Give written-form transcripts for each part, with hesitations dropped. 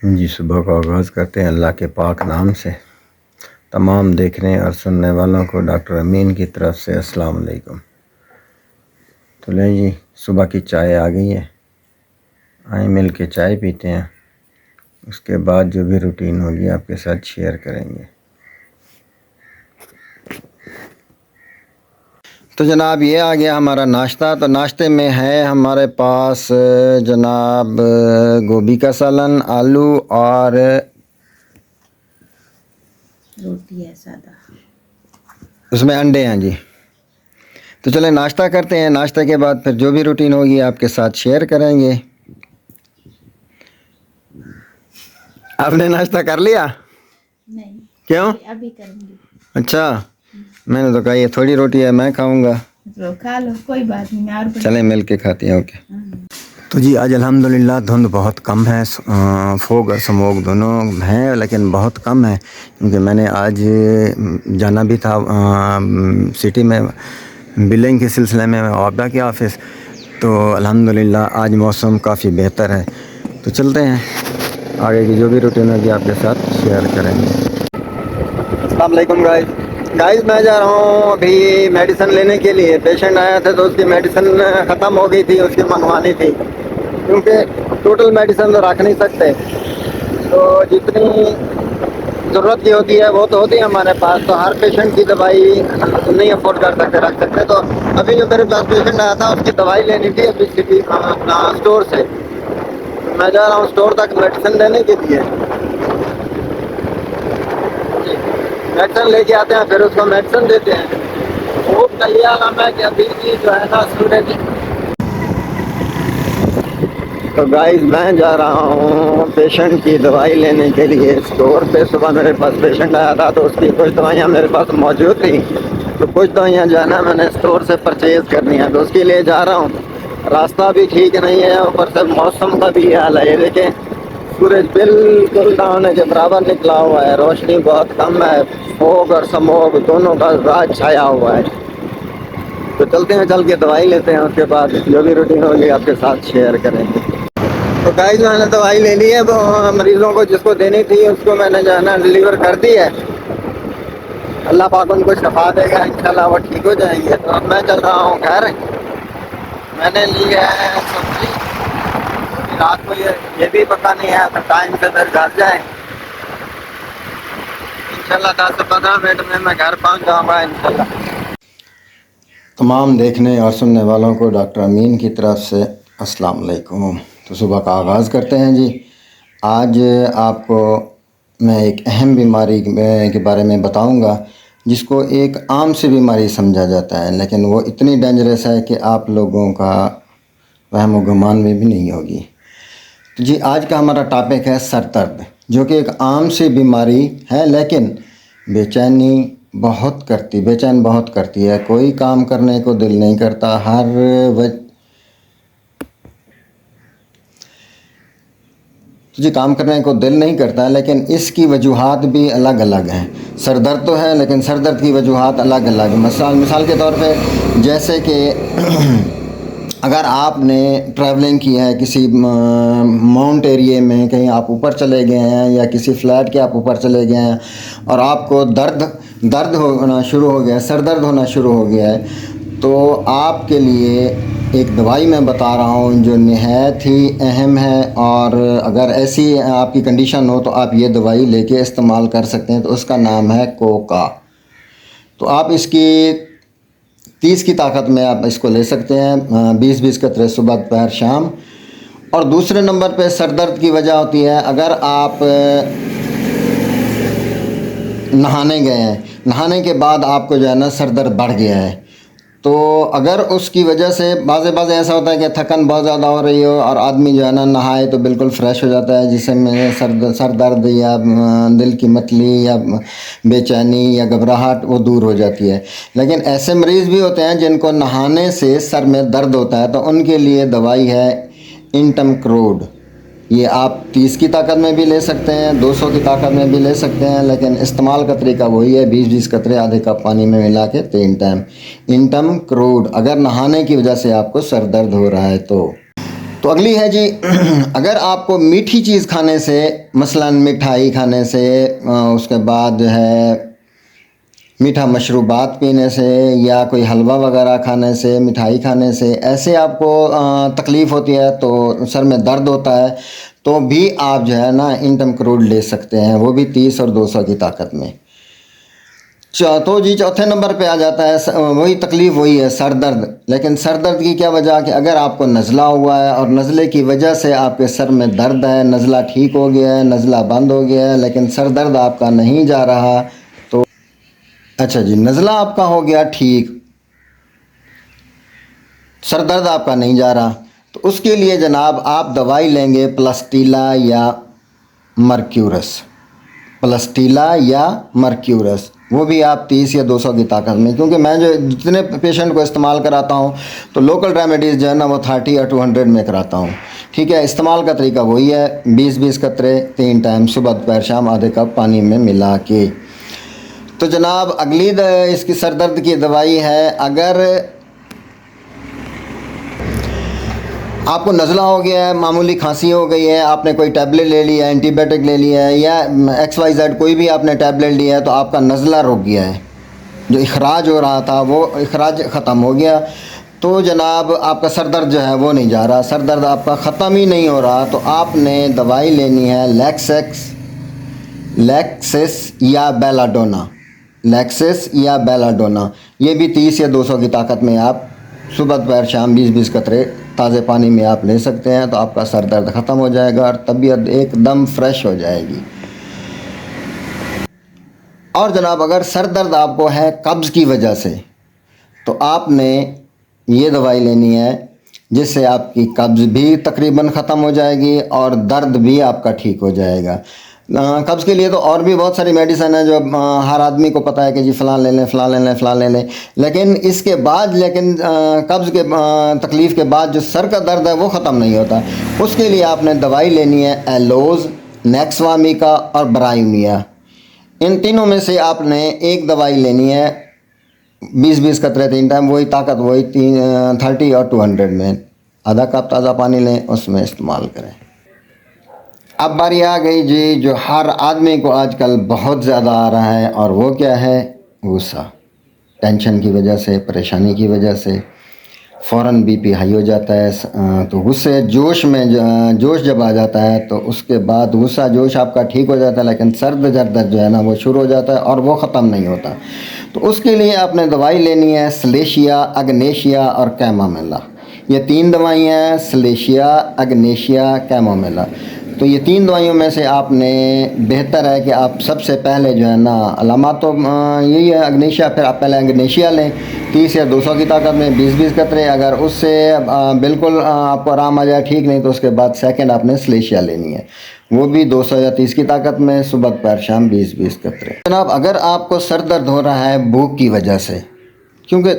जी, सुबह का आगाज़ करते हैं अल्लाह के पाक नाम से। तमाम देखने और सुनने वालों को डॉक्टर अमीन की तरफ से अस्सलाम वालेकुम। तो लें जी, सुबह की चाय आ गई है, आए मिल के चाय पीते हैं। उसके बाद जो भी रूटीन होगी आपके साथ शेयर करेंगे। तो जनाब ये आ गया हमारा नाश्ता। तो नाश्ते में है हमारे पास जनाब गोभी का सालन, आलू और रोटी है सादा, उसमें अंडे हैं जी। तो चलें नाश्ता करते हैं, नाश्ते के बाद फिर जो भी रूटीन होगी आपके साथ शेयर करेंगे। आपने नाश्ता कर लिया? नहीं क्यों? अभी करूँगी। अच्छा, मैंने तो कहा ये थोड़ी रोटी है मैं खाऊंगा। तो खा लो, कोई बात नहीं, मैं और चलें मिल के खाते हैं। ओके। तो जी आज अल्हम्दुलिल्लाह धुंध बहुत कम है, फोग और स्मोक दोनों हैं लेकिन बहुत कम है, क्योंकि मैंने आज जाना भी था सिटी में बिलिंग के सिलसिले में वापडा के ऑफ़िस। तो अल्हम्दुलिल्लाह आज मौसम काफ़ी बेहतर है। तो चलते हैं, आगे की जो भी रूटीन होगी आपके साथ शेयर करेंगे। अस्सलाम वालेकुम गाइस, मैं जा रहा हूँ अभी मेडिसिन लेने के लिए। पेशेंट आया था तो उसकी मेडिसिन ख़त्म हो गई थी, उसकी मंगवानी थी, क्योंकि टोटल मेडिसिन तो रख नहीं सकते। तो जितनी ज़रूरत की होती है वो तो होती है हमारे पास, तो हर पेशेंट की दवाई नहीं अफोर्ड कर सकते रख सकते। तो अभी जो मेरे पास पेशेंट आया था उसकी दवाई लेनी थी अभी सिटी स्टोर से। मैं जा रहा हूँ स्टोर तक मेडिसिन लेने के लिए। मेडिसिन लेके आते हैं, फिर उसको मेडिसिन देते हैं। भूख का ये आलम है कि अभी भी जो है ना सूरज। तो गाइस मैं जा रहा हूँ पेशेंट की दवाई लेने के लिए स्टोर पे। सुबह मेरे पास पेशेंट आया था तो उसकी कुछ दवाइयाँ मेरे पास मौजूद थी, तो कुछ दवाइयाँ जो है ना मैंने स्टोर से परचेज़ करनी है, तो उसके लिए जा रहा हूँ। रास्ता भी ठीक नहीं है, ऊपर से मौसम का भी हाल है। ये देखें सूरज बिल्कुल ना होने के बराबर निकला हुआ है, रोशनी बहुत कम है, फोग और स्मोक दोनों का राज छाया हुआ है। तो चलते हैं, चल के दवाई लेते हैं, उसके बाद जो भी रूटीन होगी आपके साथ शेयर करेंगे। तो गाइस मैंने दवाई ले ली है, वो मरीज़ों को जिसको देनी थी उसको मैंने जो है ना डिलीवर कर दी है। अल्लाह पाक उनको शफा देगा, इंशाल्लाह वो ठीक हो जाएंगे। तो अब मैं चल रहा हूँ घर। मैंने ली है सब्जी, रात को ये भी पता नहीं है तो टाइम से फिर घर जाए। इंशाल्लाह 10 से 15 मिनट में मैं घर पहुँच जाऊँगा इंशाल्लाह। तमाम देखने और सुनने वालों को डॉक्टर अमीन की तरफ से अस्सलाम वालेकुम। तो सुबह का आगाज़ करते हैं जी। आज आपको मैं एक अहम बीमारी के बारे में बताऊंगा, जिसको एक आम सी बीमारी समझा जाता है, लेकिन वो इतनी डेंजरस है कि आप लोगों का वहम व गुमान में भी नहीं होगी। तो जी आज का हमारा टॉपिक है सर दर्द, जो कि एक आम सी बीमारी है लेकिन बेचैन बहुत करती है। कोई काम करने को दिल नहीं करता, जी काम करने को दिल नहीं करता है, लेकिन इसकी वजूहात भी अलग अलग हैं। सर दर्द तो है लेकिन सर दर्द की वजूहात अलग अलग। मिसाल के तौर पे जैसे कि अगर आपने ट्रैवलिंग की है किसी माउंट एरिया में, कहीं आप ऊपर चले गए हैं या किसी फ्लैट के आप ऊपर चले गए हैं और आपको दर्द होना शुरू हो गया, सर दर्द होना शुरू हो गया है, तो आपके लिए एक दवाई मैं बता रहा हूँ जो निहायत ही अहम है। और अगर ऐसी आपकी कंडीशन हो तो आप ये दवाई लेके इस्तेमाल कर सकते हैं। तो उसका नाम है कोका। तो आप इसकी 30 की ताकत में आप इसको ले सकते हैं, 20-20 कतरे सुबह दोपहर शाम। और दूसरे नंबर पे सर दर्द की वजह होती है अगर आप नहाने गए हैं, नहाने के बाद आपको जो है ना सर दर्द बढ़ गया है, तो अगर उसकी वजह से बाज़ ऐसा होता है कि थकन बहुत ज़्यादा हो रही हो और आदमी जो है ना नहाए तो बिल्कुल फ्रेश हो जाता है, जिसमें सर दर्द या दिल की मतली या बेचैनी या घबराहट वो दूर हो जाती है। लेकिन ऐसे मरीज़ भी होते हैं जिनको नहाने से सर में दर्द होता है, तो उनके लिए दवाई है इंटमक्रोड। ये आप 30 की ताकत में भी ले सकते हैं, 200 की ताकत में भी ले सकते हैं, लेकिन इस्तेमाल का तरीका वही है, 20-20 कतरे आधे कप पानी में मिला के 3 टाइम इंटमक्रोड, अगर नहाने की वजह से आपको सर दर्द हो रहा है तो। तो अगली है जी, अगर आपको मीठी चीज़ खाने से, मसलन मिठाई खाने से, उसके बाद जो है मीठा मशरूबात पीने से, या कोई हलवा वगैरह खाने से, मिठाई खाने से ऐसे आपको तकलीफ़ होती है, तो सर में दर्द होता है, तो भी आप जो है ना इंटम क्रूड ले सकते हैं, वो भी 30 और 200 की ताकत में। तो जी चौथे नंबर पे आ जाता है वही तकलीफ़, वही है सर दर्द। लेकिन सर दर्द की क्या वजह कि अगर आपको नज़ला हुआ है और नज़ले की वजह से आपके सर में दर्द है, नज़ला ठीक हो गया है, नज़ला बंद हो गया है, लेकिन सर दर्द आपका नहीं जा रहा, तो अच्छा जी, नज़ला आपका हो गया ठीक, सर दर्द आपका नहीं जा रहा, तो उसके लिए जनाब आप दवाई लेंगे प्लस्टीला या मर्क्यूरस, प्लस्टीला या मर्क्यूरस। वो भी आप 30 या 200 की ताकत में, क्योंकि मैं जो जितने पेशेंट को इस्तेमाल कराता हूँ तो लोकल रेमेडीज़ जो है ना वो 30 या 200 में कराता हूँ। ठीक है, इस्तेमाल का तरीका वही है, 20-20 कतरे 3 टाइम, सुबह दोपहर शाम, आधे कप पानी में मिला के। तो जनाब अगली इसकी सर दर्द की दवाई है, अगर आपको नज़ला हो गया है, मामूली खांसी हो गई है, आपने कोई टैबलेट ले लिया है, एंटीबायोटिक ले लिया है, या XYZ कोई भी आपने टैबलेट लिया है, तो आपका नज़ला रुक गया है, जो इखराज हो रहा था वो इखराज ख़त्म हो गया, तो जनाब आपका सर दर्द जो है वो नहीं जा रहा, सर दर्द आपका ख़त्म ही नहीं हो रहा, तो आपने दवाई लेनी है लैक्सिस या बेलाडोना, लैक्सिस या बेलाडोना। ये भी 30 या 200 की ताकत में आप सुबह दोपहर शाम 20-20 कतरे ताज़े पानी में आप ले सकते हैं, तो आपका सर दर्द ख़त्म हो जाएगा और तबीयत एकदम फ्रेश हो जाएगी। और जनाब अगर सर दर्द आपको है कब्ज़ की वजह से, तो आपने ये दवाई लेनी है जिससे आपकी कब्ज़ भी तकरीबन ख़त्म हो जाएगी और दर्द भी आपका ठीक हो जाएगा। कब्ज़ के लिए तो और भी बहुत सारी मेडिसिन है जो हर आदमी को पता है कि जी फ़लाँ ले लें, फ़लाँ ले लें, फ़लाँ ले लें, लेकिन इसके बाद कब्ज़ के तकलीफ़ के बाद जो सर का दर्द है वो ख़त्म नहीं होता। उसके लिए आपने दवाई लेनी है एलोज़, नेक्सवामिका और ब्राइमिया। इन तीनों में से आपने एक दवाई लेनी है, 20-20 कतरे 3 टाइम, वही ताकत वही 30 और 200 में, आधा कप ताज़ा पानी लें, उसमें इस्तेमाल करें। अब बारी आ गई जी जो हर आदमी को आजकल बहुत ज़्यादा आ रहा है, और वो क्या है, गुस्सा। टेंशन की वजह से, परेशानी की वजह से फ़ौरन BP हाई हो जाता है, तो गुस्से जोश जब आ जाता है तो उसके बाद गुस्सा जोश आपका ठीक हो जाता है, लेकिन सर दर्द जो है ना वो शुरू हो जाता है और वो ख़त्म नहीं होता। तो उसके लिए आपने दवाई लेनी है सलेशिया, अग्नेशिया और कैमोमिला। ये 3 दवाइयाँ हैं, सलेशिया, अग्नेशिया, कैमोमिला। तो ये 3 दवाइयों में से आपने बेहतर है कि आप सबसे पहले जो है ना, अलामत तो यही है अग्नेशिया, फिर आप पहले अग्नेशिया लें 30 या 200 की ताकत में, 20-20 कतरे, अगर उससे बिल्कुल आपको आराम आ जाए ठीक, नहीं तो उसके बाद सेकंड आपने सलेशिया लेनी है, वो भी 200 या 30 की ताकत में, सुबह दोपहर शाम 20-20 कतरे। जनाब अगर आपको सर दर्द हो रहा है भूख की वजह से, क्योंकि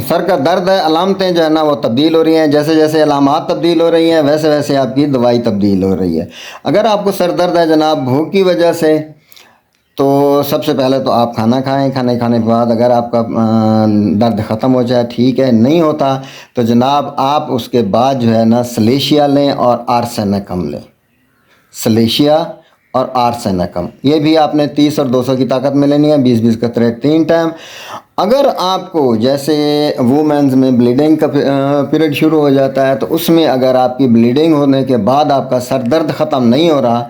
सर का दर्द है, अलामतें जो है ना वो तब्दील हो रही हैं, जैसे जैसे अलामात तब्दील हो रही हैं वैसे वैसे आपकी दवाई तब्दील हो रही है। अगर आपको सर दर्द है जनाब भूख की वजह से, तो सबसे पहले तो आप खाना खाएं, खाने के बाद अगर आपका दर्द ख़त्म हो जाए ठीक है, नहीं होता तो जनाब आप उसके बाद जो है ना सलेशिया लें और आर्सेनिकम लें, सलेशिया और आर्सेनिकम। ये भी आपने 30 और 200 की ताकत में लेनी है, 20-20 कतरे 3 टाइम। अगर आपको जैसे वुमेन्स में ब्लीडिंग का पीरियड शुरू हो जाता है, तो उसमें अगर आपकी ब्लीडिंग होने के बाद आपका सर दर्द ख़त्म नहीं हो रहा,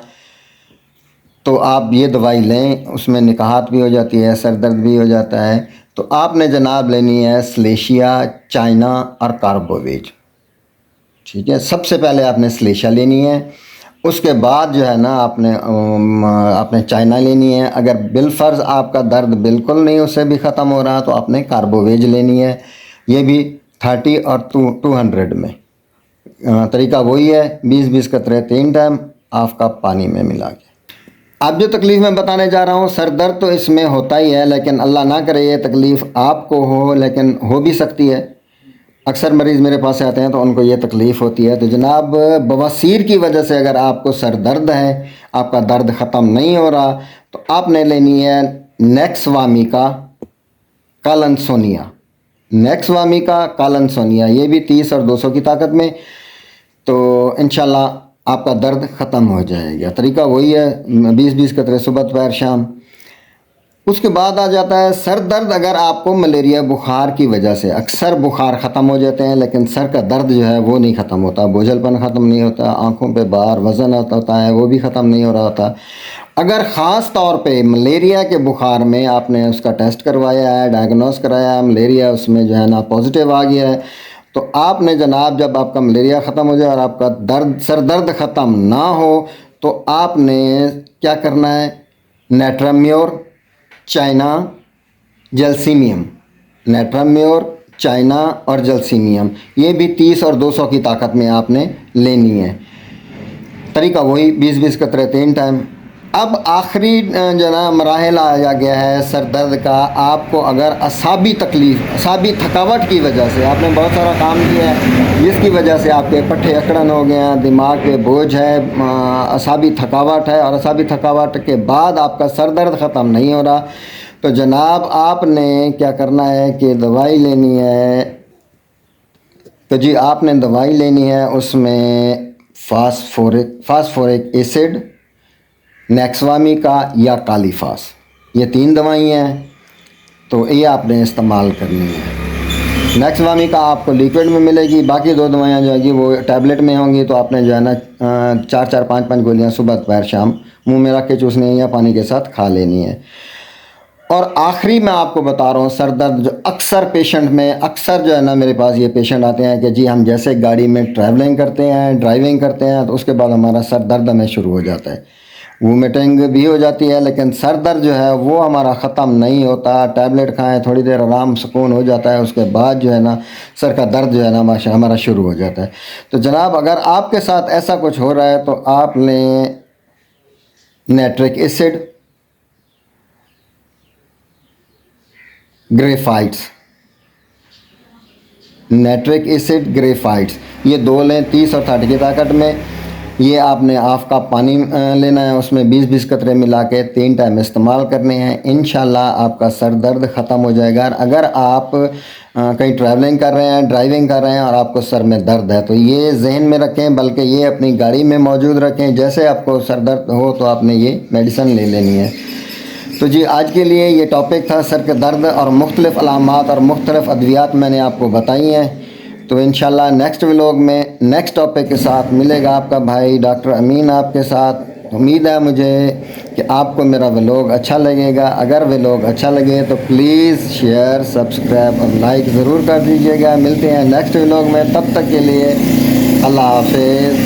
तो आप ये दवाई लें, उसमें निकाहत भी हो जाती है, सर दर्द भी हो जाता है। तो आपने जनाब लेनी है सलेशिया, चाइना और कार्बोवेज। ठीक है, सबसे पहले आपने सलेशिया लेनी है, उसके बाद जो है ना आपने चाइना लेनी है। अगर बिलफर्ज आपका दर्द बिल्कुल नहीं उससे भी ख़त्म हो रहा तो आपने कार्बोवेज लेनी है, ये भी 30 और 200 में। तरीका वही है, 20-20 कतरे 3 टाइम, हाफ कप पानी में मिला के। अब जो तकलीफ़ मैं बताने जा रहा हूँ, सर दर्द तो इसमें होता ही है, लेकिन अल्लाह ना करे ये तकलीफ़ आपको हो, लेकिन हो भी सकती है। अक्सर मरीज़ मेरे पास आते हैं तो उनको ये तकलीफ़ होती है। तो जनाब बवासीर की वजह से अगर आपको सर दर्द है, आपका दर्द ख़त्म नहीं हो रहा, तो आपने लेनी है नेक्सवामिका कालनसोनिया, नेक्सवामिका कालनसोनिया। ये भी 30 और 200 की ताकत में, तो इंशाल्लाह आपका दर्द ख़त्म हो जाएगा। तरीका वही है, 20-20 कतरे सुबह दोपहर शाम। उसके बाद आ जाता है सर दर्द। अगर आपको मलेरिया बुखार की वजह से अक्सर बुखार ख़त्म हो जाते हैं, लेकिन सर का दर्द जो है वो नहीं ख़त्म होता, बोझलपन ख़त्म नहीं होता, आँखों पे बार वज़न होता है वो भी ख़त्म नहीं हो रहा होता। अगर ख़ास तौर पे मलेरिया के बुखार में आपने उसका टेस्ट करवाया है, डायग्नोस कराया है, मलेरिया उसमें जो है ना पॉजिटिव आ गया है, तो आपने जनाब जब आपका मलेरिया ख़त्म हो जाए और आपका दर्द सर दर्द ख़त्म ना हो तो आपने क्या करना है, नेट्राम्योर, चाइना, जलसीमियम, नेट्राम्योर, चाइना और जलसीमियम, ये भी 30 और 200 की ताकत में आपने लेनी है। तरीका वही 20-20 कतरे 3 टाइम। अब आखिरी जो ना मराहल आ गया है सर दर्द का। आपको अगर असाबी तकलीफ़, असाबी थकावट की वजह से आपने बहुत सारा काम किया है जिसकी वजह से आपके पट्टे अकड़न हो गए हैं, दिमाग पे बोझ है, असाबी थकावट है, और असाबी थकावट के बाद आपका सर दर्द ख़त्म नहीं हो रहा, तो जनाब आपने क्या करना है कि दवाई लेनी है। तो जी आपने दवाई लेनी है, उसमें फास्फोरिक एसिड, नेक्सवामिका या कालीफास, ये 3 दवाई हैं, तो ये आपने इस्तेमाल करनी है। नेक्सवामिका आपको लिक्विड में मिलेगी, बाकी 2 दवाइयाँ जो होगी वो टैबलेट में होंगी। तो आपने जो है ना 4-4, 5-5 गोलियाँ सुबह दोपहर शाम मुंह में रख के चूसनी है या पानी के साथ खा लेनी है। और आखिरी मैं आपको बता रहा हूँ सर दर्द जो अक्सर पेशेंट में, अक्सर जो है ना मेरे पास ये पेशेंट आते हैं कि जी हम जैसे गाड़ी में ट्रैवलिंग करते हैं, ड्राइविंग करते हैं, तो उसके बाद हमारा सर दर्द हमें शुरू हो जाता है, वोमिटिंग भी हो जाती है, लेकिन सर दर्द जो है वो हमारा ख़त्म नहीं होता। टैबलेट खाएं, थोड़ी देर आराम सुकून हो जाता है, उसके बाद जो है ना सर का दर्द जो है ना हमारा शुरू हो जाता है। तो जनाब अगर आपके साथ ऐसा कुछ हो रहा है तो आपने नाइट्रिक एसिड, ग्रेफाइट्स, नाइट्रिक एसिड, ग्रेफाइट्स, ये 2 लें 30 और 30 की ताकत में। ये आपने हाफ कप पानी लेना है, उसमें 20-20 कतरे मिला के 3 टाइम इस्तेमाल करने हैं। इंशाल्लाह आपका सर दर्द ख़त्म हो जाएगा। अगर आप कहीं ट्रैवलिंग कर रहे हैं, ड्राइविंग कर रहे हैं और आपको सर में दर्द है तो ये जहन में रखें, बल्कि ये अपनी गाड़ी में मौजूद रखें, जैसे आपको सर दर्द हो तो आपने ये मेडिसिन ले लेनी है। तो जी आज के लिए ये टॉपिक था सर के दर्द और मुख्तलिफ़ अलामात और मुख्तलिफ़ अद्वियात मैंने आपको बताई हैं। तो इंशाल्लाह नेक्स्ट व्लॉग में नेक्स्ट टॉपिक के साथ मिलेगा आपका भाई डॉक्टर अमीन आपके साथ। उम्मीद है मुझे कि आपको मेरा व्लॉग अच्छा लगेगा। अगर व्लॉग अच्छा लगे तो प्लीज़ शेयर, सब्सक्राइब और लाइक ज़रूर कर दीजिएगा। मिलते हैं नेक्स्ट व्लॉग में, तब तक के लिए अल्लाह हाफ़िज़।